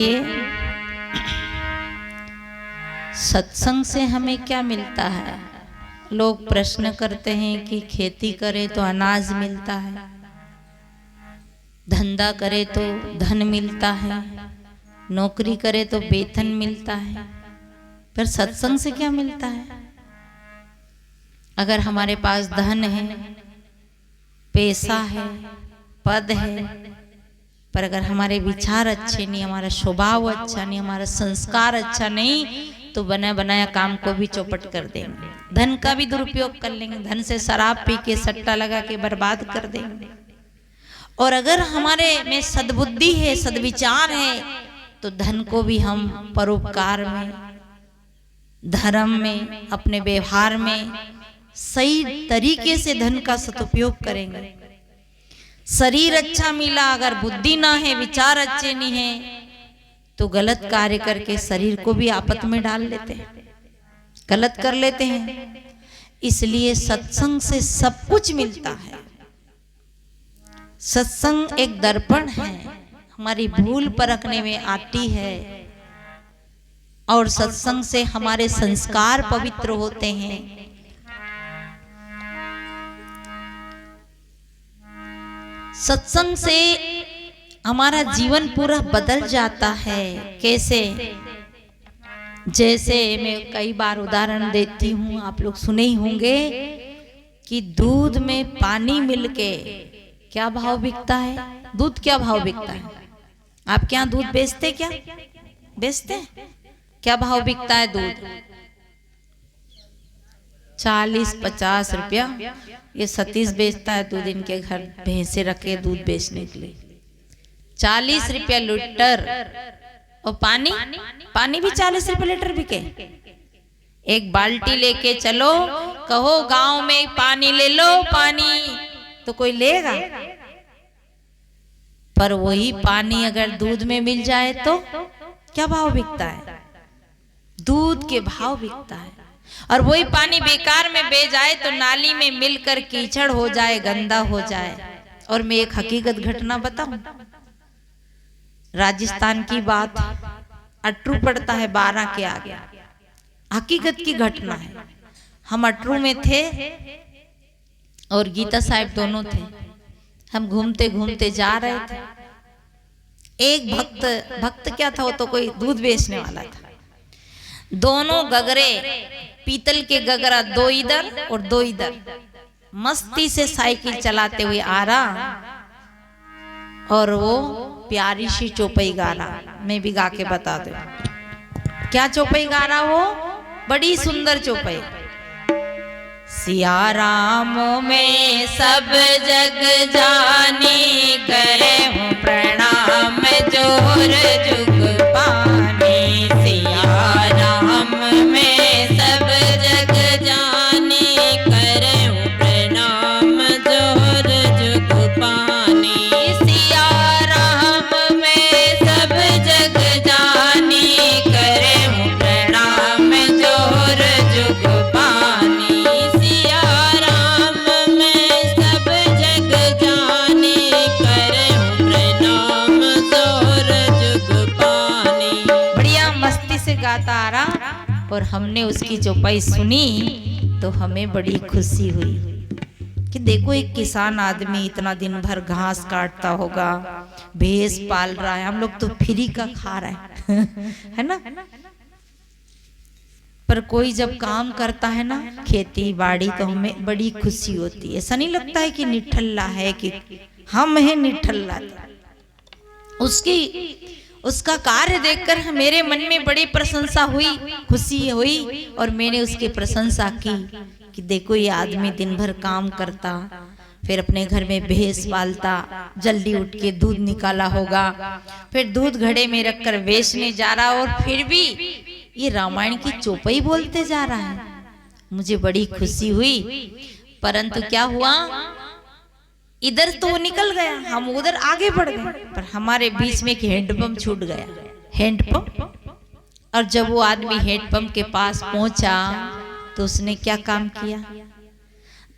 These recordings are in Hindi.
ये सत्संग से हमें क्या मिलता है? लोग प्रश्न करते हैं कि खेती करे तो अनाज मिलता है, धंधा करे तो धन मिलता है, नौकरी करे तो वेतन मिलता है, पर सत्संग से क्या मिलता है? अगर हमारे पास धन है, पैसा है, पद है, पर अगर हमारे विचार अच्छे नहीं, हमारा स्वभाव अच्छा नहीं, हमारा संस्कार अच्छा नहीं, तो बना बनाया काम को भी चौपट कर देंगे, धन का भी दुरुपयोग कर लेंगे, धन से शराब पी के सट्टा लगा के बर्बाद कर देंगे। और अगर हमारे में सद्बुद्धि है, सद्विचार है, तो धन को भी हम परोपकार में, धर्म में, अपने व्यवहार में सही तरीके से धन का सदुपयोग करेंगे। शरीर अच्छा मिला, अगर बुद्धि ना है, विचार अच्छे नहीं है, तो गलत कार्य करके शरीर को भी आपत में डाल लेते हैं, गलत कर लेते हैं। इसलिए सत्संग से सब कुछ मिलता है। सत्संग एक दर्पण है, हमारी भूल परखने में आती है, और सत्संग से हमारे संस्कार पवित्र होते हैं। सत्संग से हमारा जीवन पूरा बदल जाता है। कैसे? जैसे मैं कई बार उदाहरण देती हूँ, आप लोग सुने ही होंगे कि दूध में पानी मिलके क्या भाव बिकता है? दूध क्या भाव बिकता है? आपके यहाँ दूध बेचते? क्या बेचते? क्या भाव बिकता है दूध? 40-50 रुपया। ये सतीश बेचता है दूध, इनके घर भैंसे रखे दूध बेचने के लिए, 40 रुपया लीटर। और पानी, पानी भी 40 रुपया लीटर बिके। एक बाल्टी लेके चलो, कहो गांव में पानी ले लो, पानी, तो कोई लेगा? पर वही पानी अगर दूध में मिल जाए तो क्या भाव बिकता है? दूध के भाव बिकता है। और वही पानी बेकार में बह जाए तो नाली में मिलकर कीचड़ हो जाए, गंदा हो जाए। और मैं एक हकीकत घटना बताऊं, राजस्थान की बात, अटरू पड़ता है 12 के आगे, हकीकत की घटना है। हम अटरू में थे और गीता साहब दोनों थे। हम घूमते घूमते जा रहे थे। एक भक्त क्या था, वो तो कोई दूध बेचने वाला था। दोनों गगरे, पीतल के गगरा, 2 इधर और 2 इधर, मस्ती से साइकिल चलाते हुए आ रहा, और वो प्यारी सी चौपाई गा रहा। मैं भी गा के बता दूं क्या चौपाई गा रहा वो, बड़ी सुंदर चौपाई। सिया राम में सब जग जानी, करे हूँ प्रणाम जोर जुग पानी। सिया राम में सब जग जानी, करे हूँ प्रणाम जोर जुग पानी। सिया राम में सब जग जानी, करे हूँ प्रणाम जोर जुग पानी। सिया राम में सब जग जानी, करे हूँ प्रणाम जोर जुग पानी। बढ़िया मस्ती से गाता आ रहा, और हमने उसकी चौपाई सुनी तो हमें बड़ी खुशी हुई कि देखो एक किसान आदमी इतना दिन भर घास काटता होगा, भैंस पाल रहा है, हम लोग तो फ्री का खा रहे हैं है ना। पर कोई जब काम करता है ना, खेती बाड़ी, तो हमें बड़ी खुशी होती है। ऐसा नहीं लगता है कि निठल्ला है, कि हम हैं निठल्ला। उसका कार्य देखकर मेरे मन में बड़ी प्रशंसा हुई, खुशी हुई, और मैंने उसकी प्रशंसा की कि देखो ये आदमी दिन भर काम करता, फिर अपने घर में भैंस पालता, जल्दी उठ के दूध निकाला होगा, फिर दूध घड़े में रखकर बेचने जा रहा, और फिर भी ये रामायण की चौपाई बोलते जा रहा है। मुझे बड़ी खुशी हुई। परंतु क्या हुआ, इधर तो निकल गया, हम उधर आगे बढ़ गए, पर हमारे बीच में एक हैंडपंप छूट गया, हैंडपंप। और जब वो आदमी हैंडपंप के पास पहुंचा तो उसने क्या काम किया,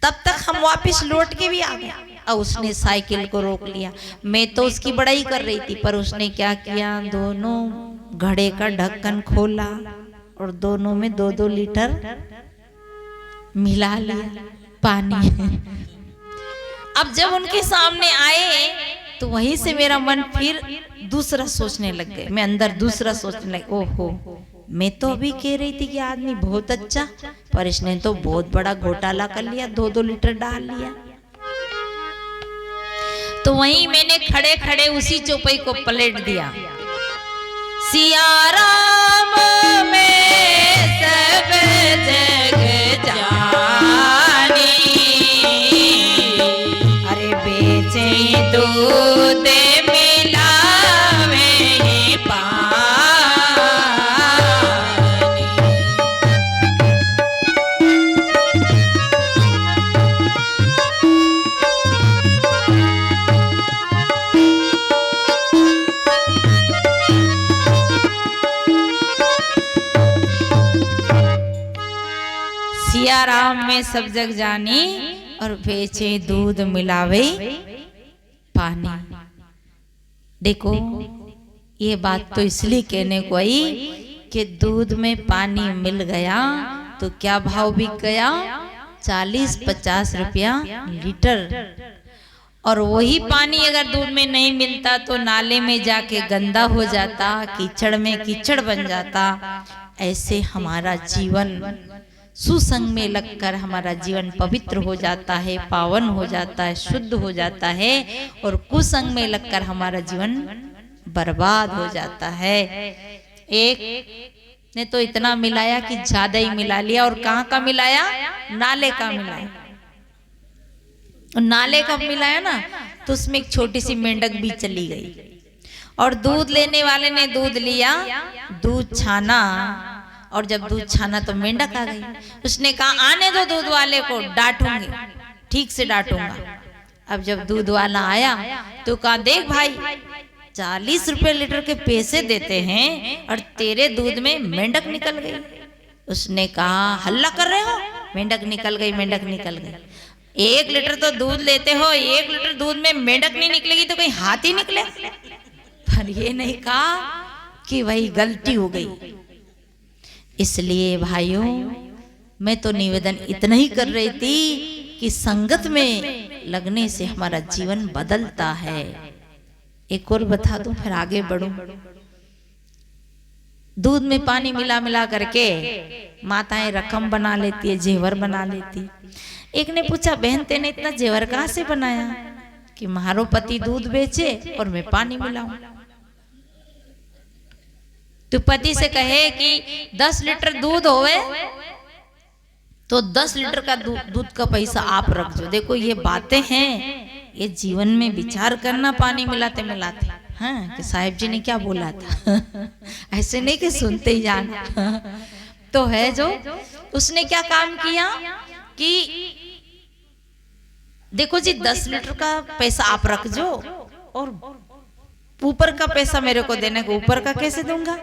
तब तक हम वापस लौट के भी आ गए। और उसने साइकिल को रोक लिया। मैं तो उसकी बड़ाई कर रही थी, पर उसने क्या किया, दोनों घड़े का ढक्कन खोला और दोनों में 2-2 लीटर मिला लिया पानी। अब जब उनके सामने आए तो वहीं से मेरा मन फिर दूसरा सोचने लग गए, मैं अंदर दूसरा सोचने लगी, ओहो मैं तो अभी कह रही थी कि आदमी बहुत अच्छा, पर इसने तो बहुत बड़ा घोटाला कर लिया, 2-2 लीटर डाल लिया। तो वहीं मैंने खड़े खड़े उसी चौपाई को पलट दिया, सिया राम में सब जग जानी, अरे बेचे दूध मिलावे पानी। सिया राम में सब जग जानी और बेचे दूध मिलावे पानी। देखो ये बात तो इसलिए कहने को आई कि दूध में पानी मिल गया तो क्या भाव बिक गया, 40-50 रुपया लीटर। और वही पानी अगर दूध में नहीं मिलता तो नाले में जाके गंदा हो जाता, कीचड़ में कीचड़ बन जाता। ऐसे हमारा जीवन सुसंग में लगकर हमारा जीवन पवित्र हो जाता है, पावन हो जाता है, शुद्ध हो जाता है, और कुसंग में लगकर हमारा जीवन बर्बाद हो जाता है। एक ने तो इतना मिलाया कि ज्यादा ही मिला लिया, और कहाँ का मिलाया, नाले का मिलाया। और नाले का मिलाया ना तो उसमें एक छोटी सी मेंढक भी चली गई, और दूध लेने वाले ने दूध लिया, दूध छाना, और जब दूध छाना तो मेंढक आ गई। उसने कहा आने दो दूध वाले को, डांटूंगी, ठीक से डांटूंगा। अब जब दूध वाला आया तो कहा देख भाई 40 रुपए लीटर के पैसे देते हैं और तेरे दूध में मेंढक निकल गई। उसने कहा हल्ला कर रहे हो, मेंढक निकल गई, मेंढक निकल गई। 1 लीटर तो दूध लेते हो, 1 लीटर दूध में मेंढक नहीं निकलेगी तो कहीं हाथी निकले। पर ये नहीं कहा कि वही गलती हो गई। इसलिए भाइयों मैं तो निवेदन इतना ही कर रही थी कि संगत में लगने से हमारा जीवन बदलता है। एक और बता दूं फिर आगे बढ़ूं। दूध में पानी मिला मिला करके माताएं रकम बना लेती है, जेवर बना लेती। एक ने पूछा बहन तेने इतना जेवर कहाँ से बनाया? कि मारो पति दूध बेचे और मैं पानी मिलाऊं। तो पति से कहे कि 10 लीटर दूध होवे तो 10 लीटर का दूध का पैसा आप रख दो। देखो ये बातें हैं, ये जीवन में विचार करना। पानी मिलाते मिलाते हाँ कि साहिब जी ने क्या बोला था ऐसे नहीं कि सुनते ही जाना तो है। जो उसने क्या काम किया कि देखो जी 10 लीटर का पैसा आप रख दो और ऊपर का पैसा मेरे को देने को। ऊपर का कैसे दूंगा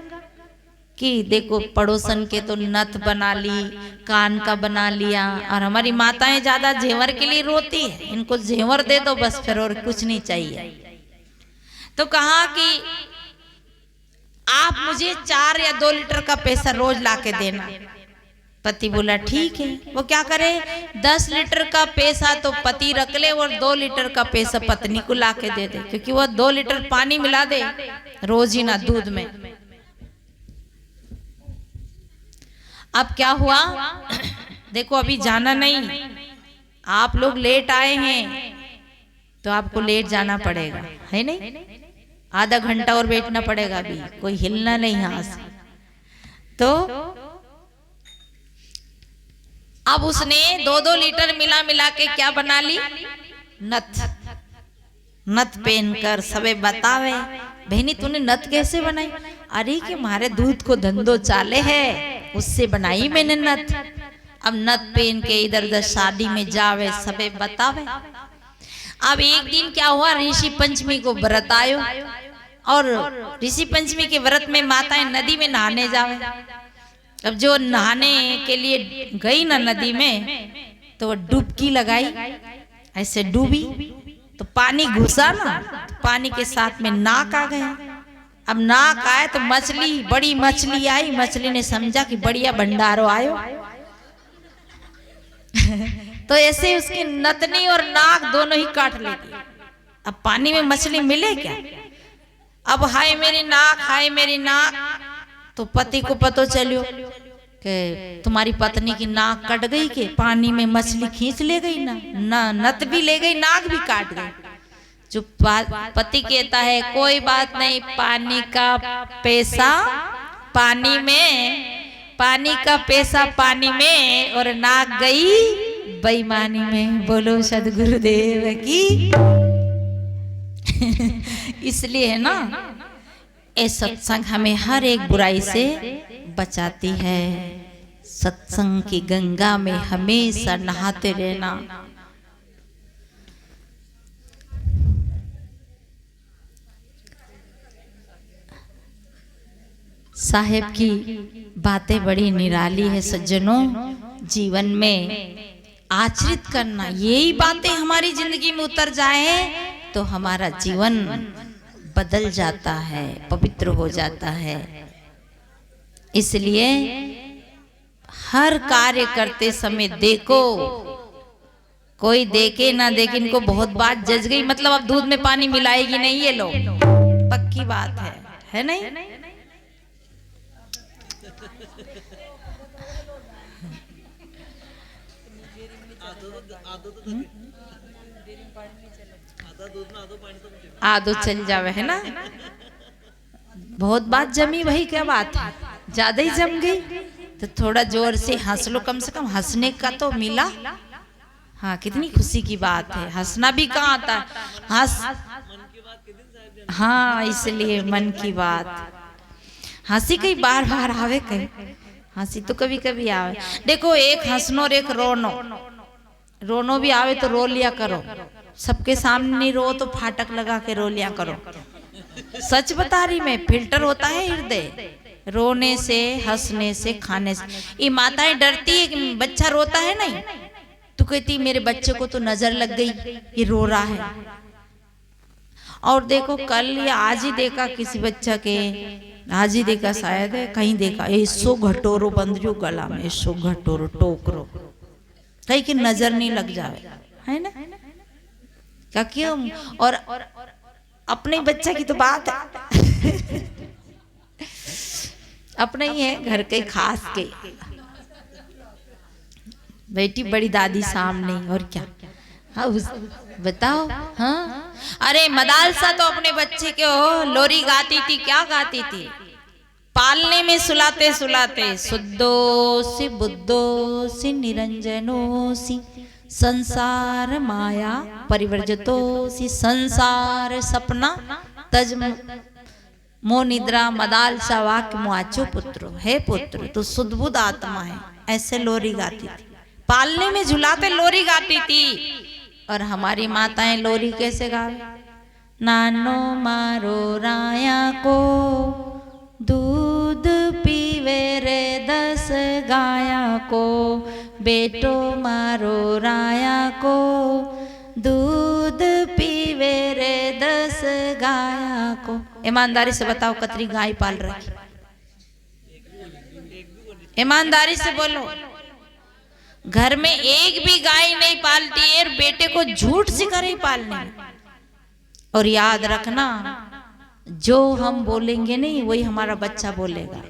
कि देखो पड़ोसन के तो नथ बना ली, कान का बना लिया, और हमारी माताएं ज्यादा जेवर के लिए रोती है, इनको जेवर दे दो बस, फिर और कुछ नहीं चाहिए। तो कहा कि आप मुझे 4 या 2 लीटर का पैसा रोज ला के देना। पति बोला ठीक है। वो क्या करे, 10 लीटर का पैसा तो पति रख ले और 2 लीटर का पैसा पत्नी को ला के दे दे, क्योंकि वो 2 लीटर पानी मिला दे रोज ही ना दूध में। अब क्या हुआ देखो, अभी जाना नहीं, आप लोग लेट आए हैं तो आपको लेट जाना पड़ेगा, है नहीं? आधा घंटा और बैठना पड़ेगा, अभी कोई हिलना नहीं यहाँ से। तो अब उसने 2-2 लीटर मिला मिला के क्या बना ली, नथ। नथ पहनकर सबे बतावे बहनी तूने नथ कैसे बनाई? अरे कि मारे दूध को धंधो चाले है उससे बनाई मैंने नथ। अब नथ पहन के इधर उधर शादी में जावे, सबे बतावे। अब एक दिन क्या हुआ, ऋषि पंचमी को व्रत आयो, और ऋषि पंचमी के व्रत में माताएं नदी में नहाने जावे। अब जो नहाने के लिए गई ना नदी में, तो वो डुबकी लगाई, ऐसे डूबी तो पानी घुसा ना, पानी के साथ में नाक आ गया। अब नाक आए तो मछली, बड़ी मछली आई, मछली ने समझा कि बढ़िया भंडारो आयो तो ऐसे उसकी नतनी और नाक दोनों ही काट लेगी। अब पानी में मछली मिले क्या? अब हाय मेरी नाक, हाय मेरी नाक। तो पति को पता चलियो कि तुम्हारी पत्नी की नाक कट गई के पानी में मछली खींच ले गई ना, नत भी ले गई, नाक भी काट गई। जो पति कहता है कोई बात नहीं, पानी का पैसा पानी में, पानी का पैसा पानी में, और नाक गई बेईमानी में। बोलो सदगुरुदेव की इसलिए ना ये सत्संग हमें हर एक बुराई से बचाती है। सत्संग की गंगा में हमेशा नहाते रहना। साहेब की बातें बड़ी निराली है सज्जनों। जीवन में आचरित करना, यही बातें हमारी जिंदगी में उतर जाए तो हमारा जीवन बदल जाता है, पवित्र हो जाता है। इसलिए हर कार्य करते समय देखो, कोई देखे ना देखे, इनको बहुत बात जज गई मतलब अब दूध में पानी मिलाएगी नहीं ये लोग, पक्की बात है नहीं? आधो चल जावे है ना। बहुत बात जमी, वही क्या बात है, ज्यादा ही जम गई तो थोड़ा जोर से हंस लो, कम से कम हंसने का तो मिला। हाँ, कितनी खुशी की बात है। हंसना भी कहाँ आता है, हंस, हाँ इसलिए मन की बात। हंसी कई बार बार आवे, कहीं हंसी तो कभी कभी आवे। देखो एक हंसनो और एक रोनो, रोनो भी आवे तो रो लिया करो, सबके सामने नहीं रो तो फाटक लगा के रो लिया करो। सच बता रही मैं, फिल्टर होता है हृदय, रोने से, हंसने से, खाने से। ये माताएं डरती है कि बच्चा रोता है नहीं तो कहती मेरे बच्चे को तो नजर लग गई, ये रो रहा है। और देखो कल या आज ही देखा किसी बच्चा के, आज ही देखा शायद है, कहीं देखा, ऐसो घटोरो बंदरियो गला में, ऐसो घटोरो टोकरो, कहीं की नजर नहीं लग जावे, है ना? क्या क्यों? और अपने बच्चे की तो बात है अपने ही है, घर के खास के, बेटी बड़ी दादी सामने, और क्या। हाँ बताओ। हाँ अरे मदालसा तो अपने बच्चे के हो लोरी गाती थी, क्या गाती थी, पालने में सुलाते सुलाते शुद्धोसी बुद्धोसी निरंजनोसी संसार माया परिवर्जतोसी संसार सपना तज मो निद्रा मदालसा वाक्य मुआचो पुत्रो, हे पुत्र तू शुद्ध बुद्ध आत्मा है। ऐसे लोरी गाती थी, पालने में झुलाते लोरी गाती थी। और हमारी माताएं लोरी कैसे गावे, नानो मारो राया को दूध पीवे रे 10 गाया को, बेटो मारो राया को दूध पीवे रे 10 गाया को। ईमानदारी से बताओ कितनी गाय पाल रही, ईमानदारी से बोलो। घर में एक भी गाय नहीं पालती है और बेटे को झूठ सिखा रही पालने। और याद रखना, जो हम बोलेंगे नहीं वही हमारा बच्चा बोलेगा,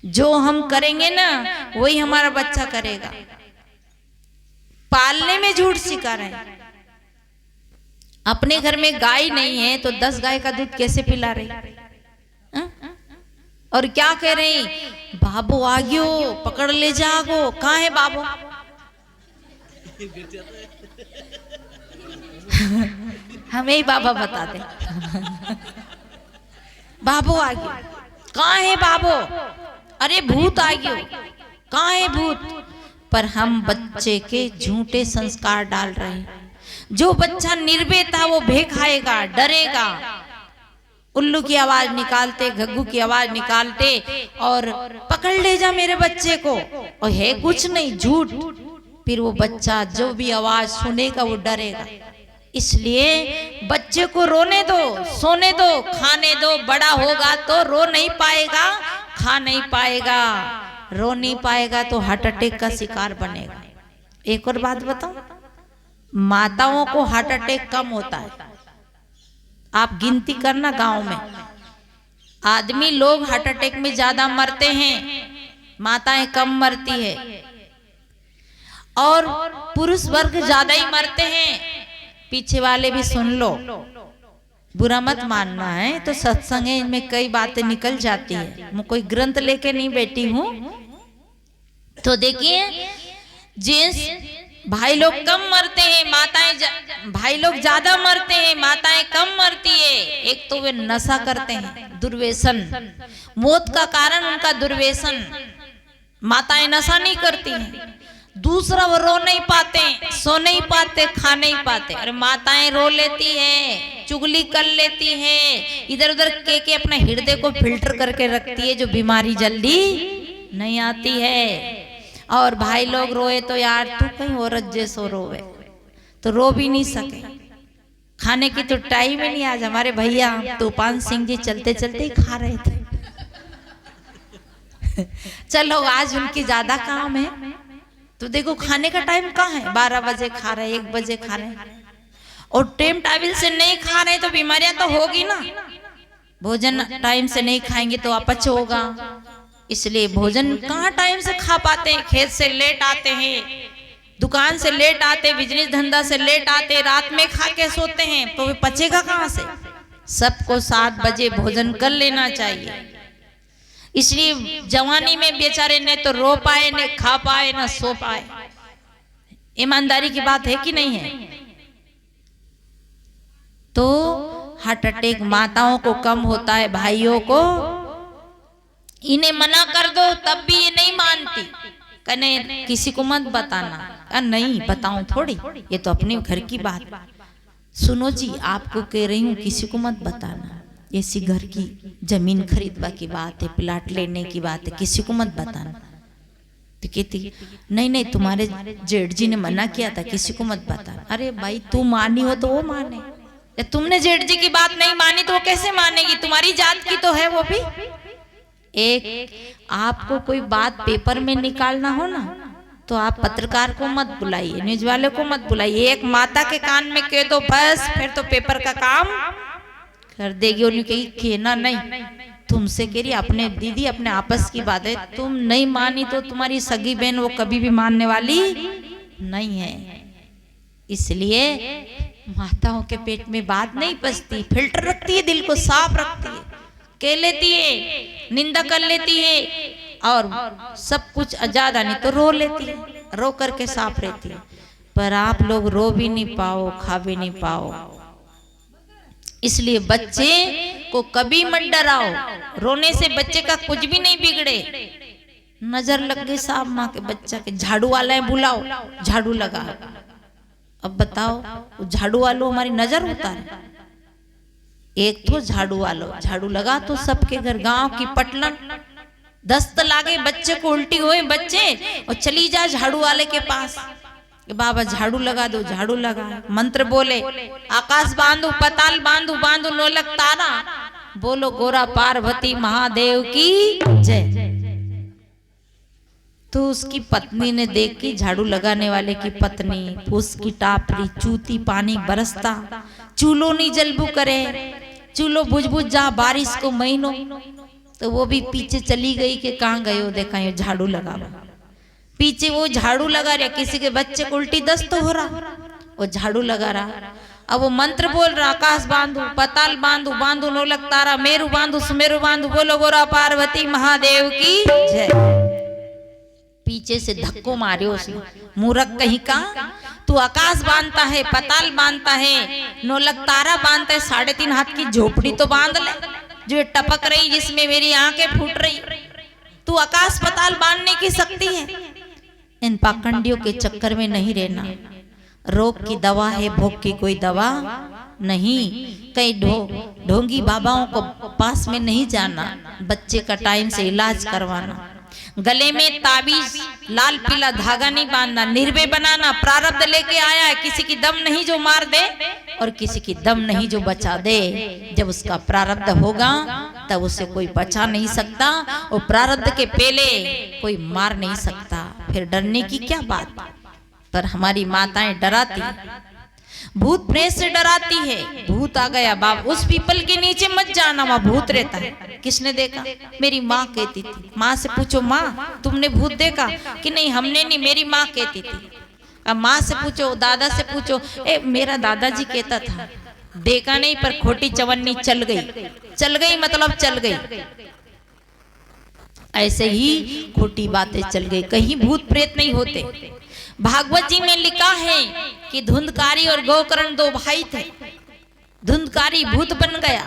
जो हम करेंगे ना वही हमारा बच्चा करेगा। पालने में झूठ सिखा रहे हैं। अपने घर में गाय नहीं है तो 10 गाय का दूध कैसे पिला रही? और क्या कह रही, बाबू आ गयो पकड़ ले जागो। कहाँ है बाबू? हमें ही बाबा बताते बाबू आ गयो, कहाँ है बाबू? अरे भूत आ गयो, कहाँ है भूत? पर हम बच्चे के झूठे संस्कार डाल रहे हैं। जो बच्चा निर्भय था वो भय खाएगा, डरेगा। उल्लू की आवाज निकालते, घग्गू की आवाज निकालते और पकड़ ले जा मेरे बच्चे को, और है कुछ नहीं, झूठ। फिर वो बच्चा जो भी आवाज सुनेगा वो डरेगा। इसलिए बच्चे को रोने दो, सोने दो, खाने दो। बड़ा होगा तो रो नहीं पाएगा, खा नहीं पाएगा, रो नहीं पाएगा तो हार्ट अटैक का शिकार बनेगा। एक और बात बताऊं, माताओं को हार्ट अटैक कम होता है। आप गिनती करना, गांव में आदमी लोग हार्ट अटैक में ज्यादा मरते हैं, माताएं कम मरती है। और पुरुष वर्ग ज्यादा ही मरते हैं। पीछे वाले भी सुन लो, बुरा मत मानना है। तो सत्संग में कई बातें निकल जाती है, मैं कोई ग्रंथ लेके नहीं बैठी हूं। तो देखिए, जेंट्स भाई लोग कम मरते हैं, माताएं भाई लोग ज्यादा मरते हैं, माताएं कम मरती है। एक तो वे नशा करते हैं, दुर्व्यसन, मौत का कारण उनका दुर्व्यसन। माताएं नशा नहीं करती हैं। दूसरा, वो रो नहीं पाते, सो नहीं पाते, खा नहीं पाते। अरे माताएं रो लेती है, चुगली कर लेती है, इधर उधर के अपने हृदय को फिल्टर करके रखती है, जो बीमारी जल्दी नहीं आती है। और भाई लोग रोए तो यार तू कहीं औरत जैसो रोवे, तो रो भी नहीं सके। खाने की तो टाइम ही नहीं। आज हमारे भैया तूफान सिंह जी चलते चलते ही खा रहे थे। चलो आज उनकी ज्यादा काम है, तो देखो खाने का टाइम कहाँ है, 12 बजे खा रहे, 1 बजे खा रहे, और टाइम टेबल से नहीं खा रहे तो बीमारियां तो होगी ना। भोजन टाइम से नहीं खाएंगे तो अपच होगा। इसलिए भोजन कहाँ टाइम से खा पाते हैं। खेत से लेट आते हैं, दुकान से लेट आते, बिजनेस धंधा से लेट आते, रात में खा के सोते हैं, तो वे पचेगा कहाँ से। सबको 7 बजे भोजन कर लेना चाहिए। इसलिए जवानी में बेचारे ने तो रो पाए, न खा पाए, न सो पाए। ईमानदारी की बात है कि नहीं है। तो हार्ट अटैक माताओं को कम होता है, भाइयों को। इन्हें मना कर दो तब भी ये नहीं मानती। कहने किसी को मत बताना। नहीं बताऊं थोड़ी, ये तो अपने घर की बात। सुनो जी, आपको कह रही हूं, किसी को मत बताना। ऐसी घर की जमीन खरीदवा की बात है, प्लाट लेने की बात है, किसी को मत बताना। तो कहती नहीं तुम्हारे जेठ जी ने मना किया था, किसी को मत बताना। अरे भाई, तू मानी हो तो वो माने, तुमने जेठ जी की बात नहीं मानी तो वो कैसे मानेगी। तुम्हारी जात की तो है वो भी। एक आपको कोई बात पेपर में निकालना हो ना, तो आप पत्रकार को मत बुलाइए, न्यूज वाले को मत बुलाइए। एक माता के कान में कह दो बस, फिर तो पेपर का काम कर देगी। उन्हें कही कहना नहीं, तुमसे कह रही, अपने दीदी अपने आपस की बात है। तुम नहीं मानी तो तुम्हारी सगी बहन वो कभी भी मानने वाली नहीं है। इसलिए माताओं के पेट में बात नहीं पचती, फिल्टर रखती है, दिल को साफ रखती है, कह लेती है, निंदा कर लेती है, और सब कुछ आजाद आनी तो रो लेती है, रो करके साफ रहती है। पर आप लोग रो भी नहीं पाओ, खा भी नहीं पाओ। इसलिए बच्चे को कभी मत डराओ। रोने से बच्चे का कुछ भी नहीं बिगड़े। नजर लग गई साहब माँ के बच्चा के, झाड़ू वाला है बुलाओ, झाड़ू लगा। अब बताओ, झाड़ू वालों हमारी नजर उतारे। एक तो झाड़ू वालों, झाड़ू लगा तो सबके घर। गांव की पटलन, दस्त लागे बच्चे को, उल्टी हुए बच्चे, और चली जा झाड़ू वाले के पास, बाबा झाड़ू लगा दो, झाड़ू लगा। मंत्र बोले, आकाश बांधू, पताल बांधू, बांधू नौलक तारा, बोलो गोरा पार्वती महादेव की जय। तो उसकी पत्नी ने देखी, झाड़ू लगाने वाले की पत्नी, उसकी टापरी चूती पानी बरसता, चूल्हो नहीं जलबू करे, चूल्हो बुझ बुझ जा, बारिश को महीनों। तो वो भी पीछे चली गई कि कहाँ गए हो, देखा ये झाड़ू लगा। पीछे वो झाड़ू लगा रहा, किसी के बच्चे को उल्टी दस्त हो रहा, वो झाड़ू लगा रहा। अब वो मंत्र बोल रहा, आकाश बांधू, पताल बांधू, बांधू नौलक तारा, मेरू बांधू, सुमेरु बांधू, बोलो गोरा पार्वती महादेव की जय। पीछे से धक्को मारे उसने, मूर्ख कहीं का, तू आकाश बांधता है, पताल बांधता है, नौलक तारा बांधता है, 3.5 हाथ की झोपड़ी तो बांध ले, जो टपक रही, जिसमें मेरी आंखें फूट रही। तू आकाश पताल बांधने की शक्ति है। इन पाखंडियों के चक्कर में नहीं रहना। रोग की दवा है, भोग की कोई दवा नहीं। कई ढोंगी बाबाओं को पास में नहीं जाना। बच्चे का टाइम से इलाज करवाना। गले में ताबीज लाल पीला धागा नहीं बांधना, निर्भय बनाना। प्रारब्ध लेके आया है, किसी की दम नहीं जो मार दे और किसी की दम नहीं जो बचा दे। जब उसका प्रारब्ध होगा तब उसे कोई बचा नहीं सकता, और प्रारब्ध के पहले कोई मार नहीं सकता। फिर डरने की क्या बात। पर हमारी माताएं डराती, भूत प्रेत से डराती है। भूत आ गया बाप, उस पीपल के नीचे मत जाना, वहां भूत रहता है। किसने देखा? मेरी माँ कहती थी। माँ से पूछो, माँ तुमने भूत देखा कि नहीं? हमने नहीं, मेरी माँ कहती थी। अब माँ से पूछो, दादा से पूछो, मेरा दादाजी कहता था। देखा नहीं पर खोटी चवन्नी चल गई। चल गई मतलब चल गई। ऐसे ही खोटी बातें चल गई। कहीं भूत प्रेत नहीं होते। भागवत जी में लिखा है कि धुंधकारी और गोकर्ण दो भाई थे। धुंधकारी भूत बन गया।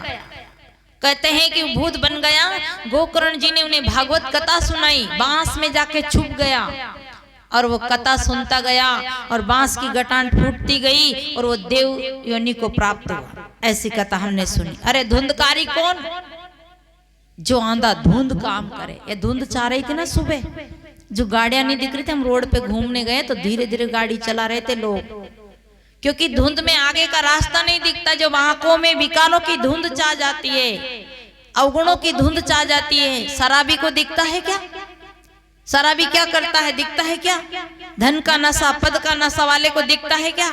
कहते हैं कि भूत बन गया। गोकर्ण जी ने उन्हें भागवत कथा सुनाई। बांस में जाके छुप गया और वो कथा सुनता गया और बांस की गटान फूटती गई और वो देव योनि को प्राप्त हुआ। ऐसी कथा हमने सुनी। अरे धुंधकारी कौन? जो आंधा धुंध काम करे। ये धुंध चाह रही थी ना सुबह, जो गाड़ियां नहीं दिख रही थी। हम रोड पे घूमने गए तो धीरे धीरे गाड़ी चला रहे थे लोग, क्योंकि धुंध में आगे का रास्ता नहीं दिखता। जो आंखों में विकारों की धुंध छा जाती है, अवगुणों की धुंध छा जाती है। शराबी को दिखता है क्या? शराबी क्या करता है? दिखता है क्या? धन का नशा, पद का नशा वाले को दिखता है क्या?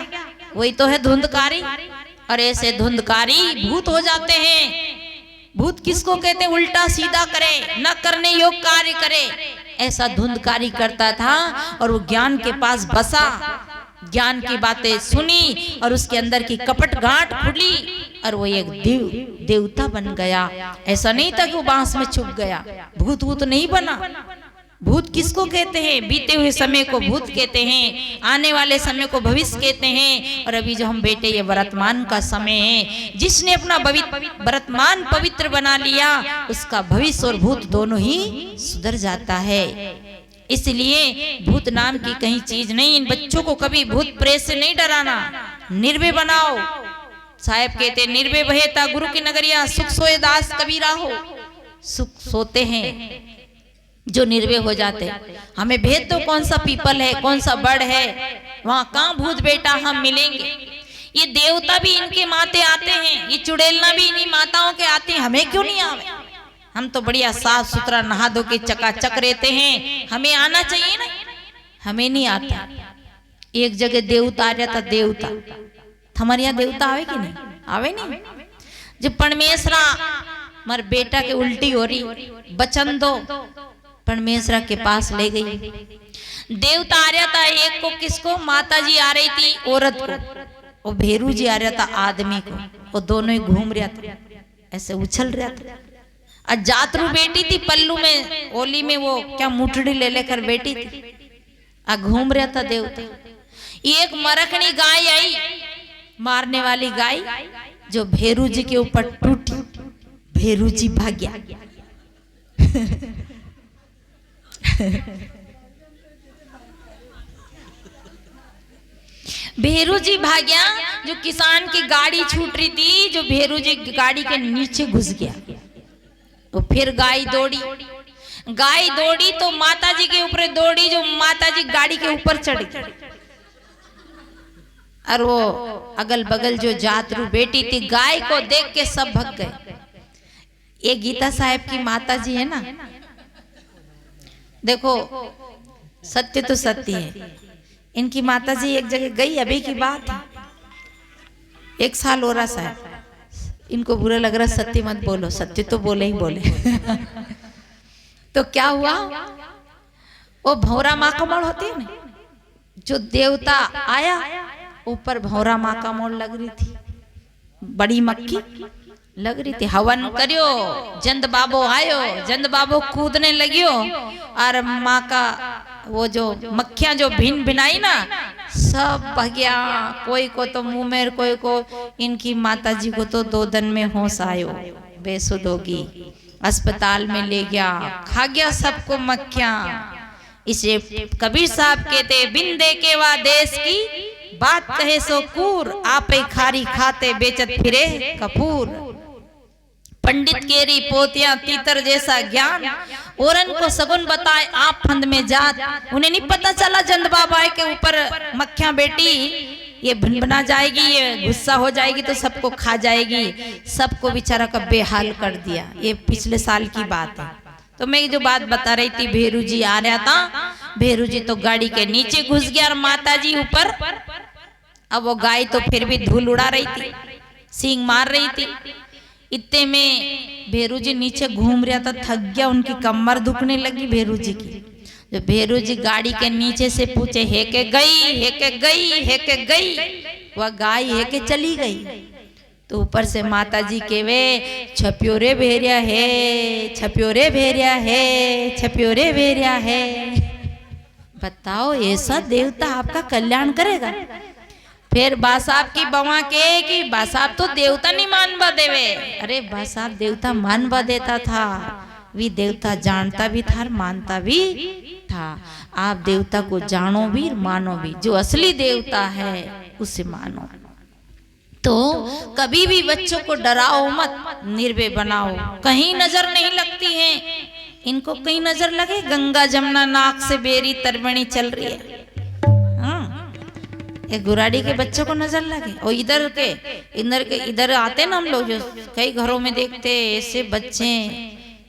वही तो है धुंधकारी। और ऐसे धुंधकारी भूत हो जाते हैं। भूत किसको कहते हैं? उल्टा सीधा करे, न करने योग कार्य करे। ऐसा धुंधकारी करता था और वो ज्ञान के पास बसा, ज्ञान की बातें सुनी और उसके अंदर की कपट गांठ खुली और वो एक देवता बन गया। ऐसा नहीं था कि वो बांस में छुप गया। भूत भूत नहीं बना। भूत किसको कहते हैं? बीते हुए समय को भूत कहते हैं, आने वाले समय को भविष्य कहते हैं। और अभी जो हम बैठे, ये वर्तमान का समय है। जिसने अपना वर्तमान पवित्र बना लिया, उसका भविष्य और भूत दोनों ही सुधर जाता है। इसलिए भूत नाम की कहीं चीज नहीं। इन बच्चों को कभी भूत प्रेत से नहीं डराना, निर्भय बनाओ। साहेब कहते निर्भय भयता गुरु की नगरिया, सुख सोए दास कबीरा हो। सुख सोते हैं जो निर्भय हो जाते। हमें भेद तो कौन सा पीपल है, कौन सा बड़ है, वहां कहां भूत बेटा हम मिलेंगे। ये देवता भी इनके माते आते हैं, ये चुड़ैलना भी इन्हीं माताओं के आते हैं। हमें क्यों नहीं आवे? हम तो बढ़िया साफ सुथरा नहा धो के चकाचक रहते हैं। हमें आना चाहिए ना, हमें नहीं आता। एक जगह देवता आ जाता। देवता हमारे यहाँ देवता आवे कि नहीं? आवे नहीं। जब परमेश्वरा मर बेटा के उल्टी हो रही, बचन दो, परमेश्वरा के पास ले गई। देवता आ रहा था एक को, किसको? माता जी आ रही थी औरत को, और भेरू जी आ रहा था आदमी को। वो दोनों ही घूम रहा था, ऐसे उछल रहा था। और जातरू बेटी थी पल्लू में, ओली में वो क्या मुठड़ी ले लेकर बैठी थी, घूम रहा था देवता। एक मरकनी गाय आई, मारने वाली गाय, जो भेरू जी के ऊपर टूटी। भेरू जी भाग गया। भेरू जी भाग्या। जो किसान की गाड़ी छूट रही थी, जो भेरू जी गाड़ी के नीचे घुस गया। तो फिर गाय दौड़ी। गाय दौड़ी तो माता जी के ऊपर दौड़ी, जो माता जी गाड़ी के ऊपर चढ़ गई। और वो अगल बगल जो जातरू बेटी थी, गाय को देख के सब भग गए। ये गीता साहब की माता जी है ना, देखो सत्य तो सत्य है। इनकी माता जी एक जगह गई, अभी की बात है, 1 साल हो रहा साहब। इनको बुरा लग रहा, सत्य मत बोलो, सत्य तो बोले ही बोले। तो क्या हुआ? वो भौरा माँ का मोड़ होती है ना, जो देवता आया, ऊपर भौरा माँ का मोड़ लग रही थी, बड़ी मक्खी लग रही थी। हवन करियो, जंद बाबो आयो, जंद बाबो कूदने लगियो, और माँ का वो जो मक्खियां जो भिन भिनाई ना, सब भगया। कोई को तो मुंह में, कोई को, इनकी माता जी को तो 2 दिन में होश आयो, बेसुध होगी, अस्पताल में ले गया, खा गया सबको मक्खियां। इसे कबीर साहब कहते, बिन देखे वा देश की बात कहे सो कूर, आपे खारी खाते बेचत फिरे कपूर। पंडित केरी पोतियां तीतर जैसा ज्ञान, औरन को सगुन बताए आप फंद में जात। उन्हें नहीं पता चला जंद बाबा के ऊपर मक्खियां बेटी ये भनभना जाएगी, ये गुस्सा हो जाएगी तो सबको खा जाएगी। सबको बेचारा का बेहाल कर दिया। ये पिछले साल की बात है। तो मैं जो बात बता रही थी, भेरू जी आ रहा था, भेरू जी तो गाड़ी के नीचे घुस गया और माता जी ऊपर। अब वो गाय तो फिर भी धूल उड़ा रही थी, सींग मार रही थी। इतने में भेरू जी नीचे घूम रहा था, थक गया, उनकी कमर दुखने लगी भेरू जी की। जो भेरू जी गाड़ी के नीचे से पूछे, है के गई, है के गई, है के गई, वह गाय है के चली गई। तो ऊपर से माता जी के वे छप्यो रे भेरिया है, छप्यो रे भेरिया है, छप्यो रे भेरिया है। बताओ ऐसा देवता आपका कल्याण करेगा? फिर बासाब की बवा के कि बासाब तो देवता नहीं मानवा देवे। अरे बासाब देवता मानवा देता था, वी देवता जानता भी था, मानता भी था। आप देवता को जानो भी मानो भी, जो असली देवता है उसे मानो। तो कभी भी बच्चों को डराओ मत, निर्भय बनाओ। कहीं नजर नहीं लगती है इनको, कहीं नजर लगे गंगा जमुना नाक से बेरी तरबणी चल रही है। एक गुराड़ी के बच्चों को नजर लगे। और इधर आते ना हम लोग, जो कई घरों में देखते ऐसे बच्चे,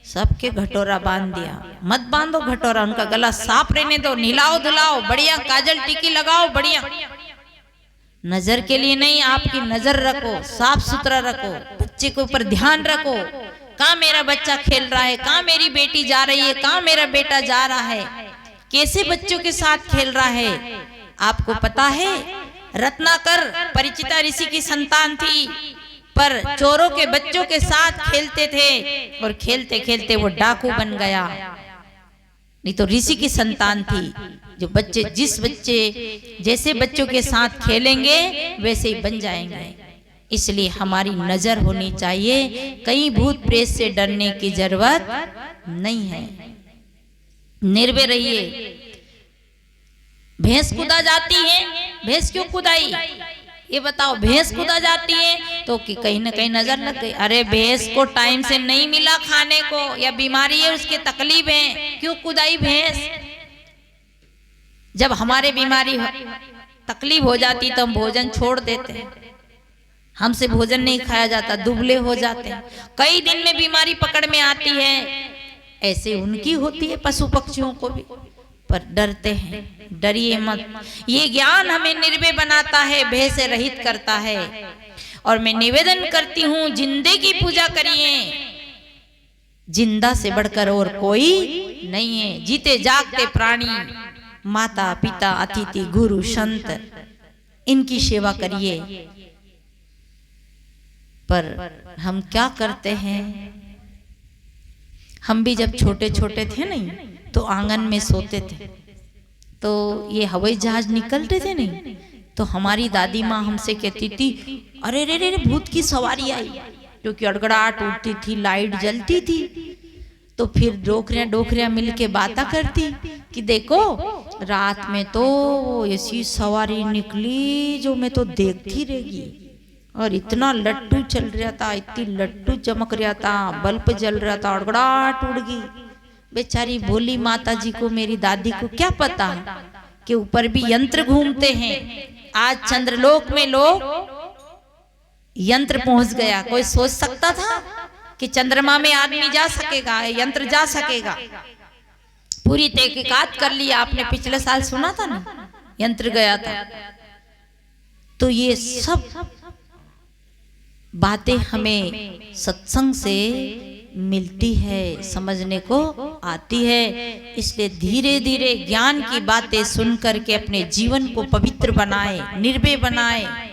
सबके घटोरा बांध दिया। मत बांधो घटोरा, उनका गला साफ रहने दो, नहलाओ धुलाओ, बढ़िया काजल टिकी लगाओ, बढ़िया। नजर के लिए नहीं, आपकी नजर रखो, साफ सुथरा रखो, बच्चे के ऊपर ध्यान रखो। कहाँ मेरा बच्चा खेल रहा है, कहाँ मेरी बेटी जा रही है, कहाँ मेरा बेटा जा रहा है, कैसे बच्चों के साथ खेल रहा है। आपको पता है रत्नाकर परिचिता ऋषि की संतान थी, पर चोरों के बच्चों के साथ खेलते थे और खेलते खेलते वो डाकू बन गया। नहीं तो ऋषि की संतान थी। जो बच्चे जैसे बच्चों के साथ खेलेंगे वैसे ही बन जाएंगे। इसलिए हमारी नजर होनी चाहिए, कहीं भूत प्रेत से डरने की जरूरत नहीं है। निर्भय रहिए। भैंस कुदा जाती है, भैंस क्यों कुदाई ये बताओ? भैंस कुदा जाती है तो कि कहीं ना कहीं नजर लग गई। अरे भैंस को टाइम से नहीं मिला खाने को, या बीमारी है, उसके तकलीफ है, क्यों कुदाई भैंस? जब हमारे बीमारी तकलीफ हो जाती तो हम भोजन छोड़ देते, हमसे भोजन नहीं खाया जाता, दुबले हो जाते। कई दिन में बीमारी पकड़ में आती है, ऐसे उनकी होती है पशु पक्षियों को भी, पर डरते हैं। डरिए मत। ये ज्ञान हमें निर्भय बनाता है, भय से रहित करता है। और मैं निवेदन करती हूँ, जिंदे की पूजा करिए, जिंदा से बढ़कर और कोई नहीं है। जीते जागते प्राणी, माता पिता अतिथि गुरु संत, इनकी सेवा करिए। पर हम क्या करते हैं? हम भी जब छोटे छोटे थे नहीं तो आंगन में सोते थे, तो ये हवाई जहाज निकलते थे नहीं, तो हमारी दादी माँ हमसे कहती थी, अरे रे रे भूत की सवारी आई, क्योंकि अड़गड़ाहट उठती थी, लाइट जलती थी। तो फिर डोकरियां मिल के बातें करती कि देखो रात में तो ऐसी सवारी निकली जो मैं तो देखती रहेगी, और इतना लट्टू चल रहा था, इतनी लट्टू चमक रहा था, बल्ब जल रहा था, अड़गड़ाहट उड़ गई। बेचारी भोली माता जी को, मेरी दादी को क्या पता कि ऊपर भी यंत्र घूमते हैं। आज चंद्रलोक में लोग यंत्र पहुंच गया। कोई सोच सकता था कि चंद्रमा में आदमी जा सकेगा, यंत्र जा सकेगा? पूरी तहकीकात कर ली आपने, पिछले साल सुना था ना, यंत्र गया था। तो ये सब बातें हमें सत्संग से मिलती है, समझने को आती है। इसलिए धीरे धीरे ज्ञान की बातें सुन करके अपने जीवन को पवित्र बनाए, निर्भय बनाए।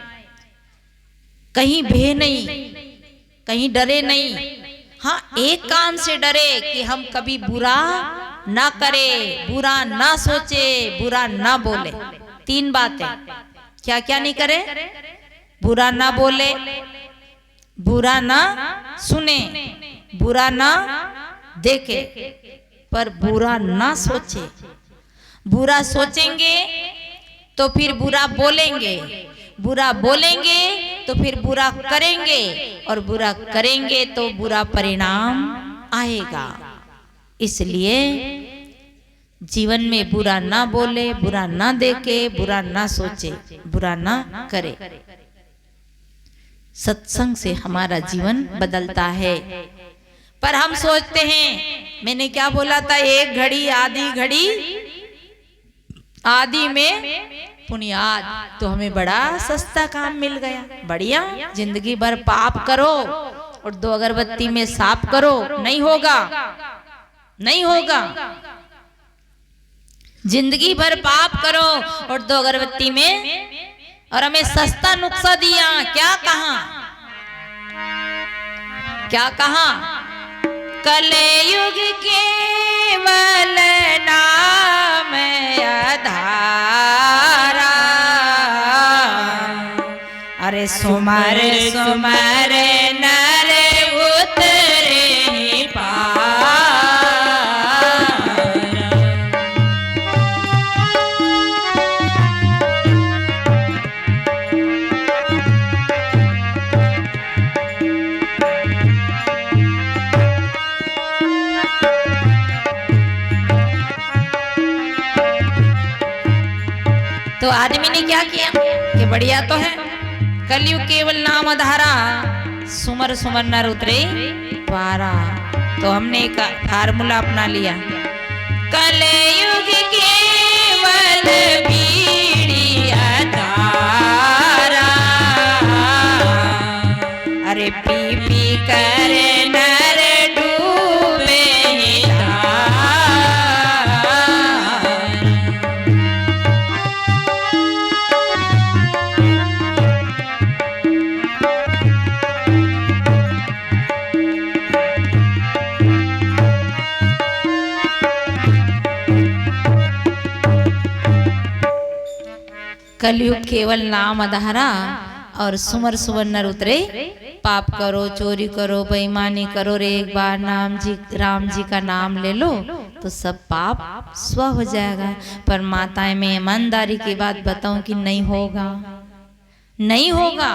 कहीं भय नहीं, कहीं डरे नहीं। हाँ, एक काम से डरे कि हम कभी बुरा ना करें, बुरा ना सोचे, बुरा ना बोले। 3 बातें। क्या क्या नहीं करे? बुरा ना बोले, बुरा ना सुने, बुरा ना देखे, पर बुरा ना सोचे। बुरा सोचेंगे तो फिर बुरा बोलेंगे, बुरा बोलेंगे तो फिर बुरा करेंगे, और बुरा करेंगे तो बुरा परिणाम आएगा। इसलिए जीवन में बुरा ना बोले, बुरा ना देखे, बुरा ना सोचे, बुरा ना करे। सत्संग से हमारा जीवन बदलता है। पर हम सोचते हैं, मैंने क्या बोला था, एक घड़ी आधी घड़ी आदि में पुण्याद, तो हमें बड़ा सस्ता काम मिल गया, बढ़िया। जिंदगी भर पाप करो और 2 अगरबत्ती में साफ करो, नहीं होगा, नहीं होगा। जिंदगी भर पाप करो और 2 अगरबत्ती में, और हमें सस्ता नुस्खा दिया। क्या कहा, क्या कहा, कलयुग केवल नाम आधारा, अरे सुमर सुमर नर उतरे पार। तो आदमी ने क्या किया कि बढ़िया तो है, कलयुग केवल नाम आधारा, सुमर सुमर नर उतरे पारा। तो हमने एक फार्मूला अपना लिया, कलयुग केवल बीड़ी आधारा, अरे पी पी कर नर डूबे कलयुग केवल नाम आधारा, और सुमर सुमर नर उतरे पाप करो, चोरी करो, बेईमानी करो, रे एक बार राम जी का नाम ले लो तो सब पाप स्व हो जाएगा। पर माताएं, मैं ईमानदारी की बात बताऊं कि नहीं होगा, नहीं होगा।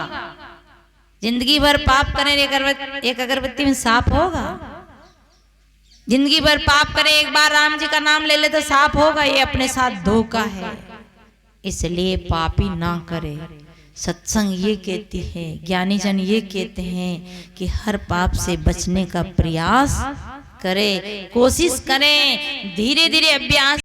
जिंदगी भर पाप करें, एक अगरबत्ती में साफ होगा? जिंदगी भर पाप करें, एक बार राम जी का नाम ले ले तो साफ होगा? ये अपने साथ धोखा है। इसलिए पापी ना करे। सत्संग ये कहती है, ज्ञानी जन ये कहते हैं कि हर पाप से बचने का प्रयास करें, कोशिश करें, धीरे धीरे अभ्यास